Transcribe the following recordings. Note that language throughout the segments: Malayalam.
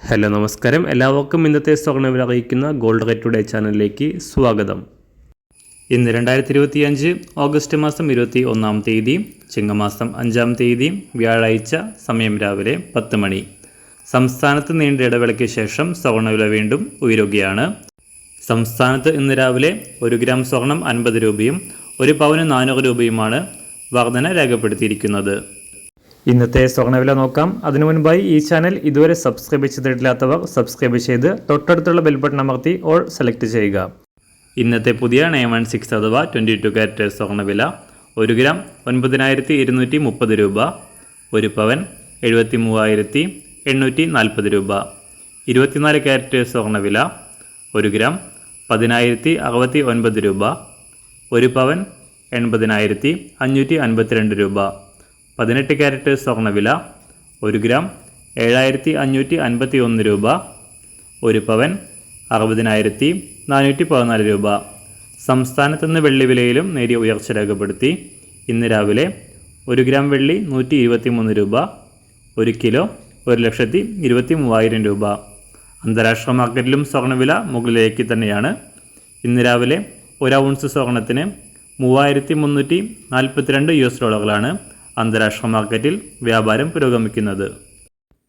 ഹലോ നമസ്കാരം, എല്ലാവർക്കും ഇന്നത്തെ സ്വർണ്ണവില അറിയിക്കുന്ന ഗോൾഡ് റേറ്റ് ടുഡേ ചാനലിലേക്ക് സ്വാഗതം. ഇന്ന് 2025 ഓഗസ്റ്റ് മാസം 21 തീയതി, ചിങ്ങമാസം 5 തീയതി, വ്യാഴാഴ്ച. സമയം രാവിലെ 10 മണി. സംസ്ഥാനത്ത് നീണ്ട ഇടവേളയ്ക്ക് ശേഷം സ്വർണ്ണവില വീണ്ടും ഉയരുകയാണ്. സംസ്ഥാനത്ത് ഇന്ന് രാവിലെ 1 ഗ്രാം സ്വർണം 50 രൂപയും 1 പവന് 400 രൂപയുമാണ് വർധന രേഖപ്പെടുത്തിയിരിക്കുന്നത്. ഇന്നത്തെ സ്വർണ്ണവില നോക്കാം. അതിനു മുൻപായി ഈ ചാനൽ ഇതുവരെ സബ്സ്ക്രൈബ് ചെയ്തിട്ടില്ലാത്തവർ സബ്സ്ക്രൈബ് ചെയ്ത് തൊട്ടടുത്തുള്ള ബെൽ ബട്ടൺ അമർത്തി ഓൾ സെലക്ട് ചെയ്യുക. ഇന്നത്തെ പുതിയ 916 അഥവാ 22 കാരറ്റ് സ്വർണ്ണവില 1 ഗ്രാം 9230 രൂപ, 1 പവൻ 73,840 രൂപ. 24 കാരറ്റ് സ്വർണ്ണവില 1 ഗ്രാം 10,069 രൂപ, 1 പവൻ 80,552 രൂപ. 18 കാരറ്റ് സ്വർണ്ണവില 1 ഗ്രാം 7,551 രൂപ, 1 പവൻ 60,414 രൂപ. സംസ്ഥാനത്തുനിന്ന് വെള്ളി വിലയിലും നേരിയ ഉയർച്ച രേഖപ്പെടുത്തി. ഇന്ന് രാവിലെ 1 ഗ്രാം വെള്ളി 123 രൂപ, 1 കിലോ 1,23,000 രൂപ. അന്താരാഷ്ട്ര മാർക്കറ്റിലും സ്വർണ്ണവില മുകളിലേക്ക് തന്നെയാണ്. ഇന്ന് രാവിലെ 1 ഔൺസ് സ്വർണ്ണത്തിന് $3,342 അന്താരാഷ്ട്ര മാർക്കറ്റിൽ വ്യാപാരം പുരോഗമിക്കുന്നത്.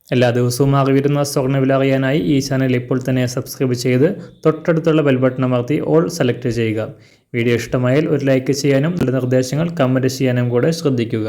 എല്ലാ ദിവസവും അറിവിരുന്ന സ്വർണ്ണവില അറിയാനായി ഈ ചാനൽ ഇപ്പോൾ തന്നെ സബ്സ്ക്രൈബ് ചെയ്ത് തൊട്ടടുത്തുള്ള ബെൽ ബട്ടൺ അമർത്തി ഓൾ സെലക്ട് ചെയ്യുക. വീഡിയോ ഇഷ്ടമായാൽ ഒരു ലൈക്ക് ചെയ്യാനും നല്ല നിർദ്ദേശങ്ങൾ കമൻറ്റ് ചെയ്യാനും കൂടെ ശ്രദ്ധിക്കുക.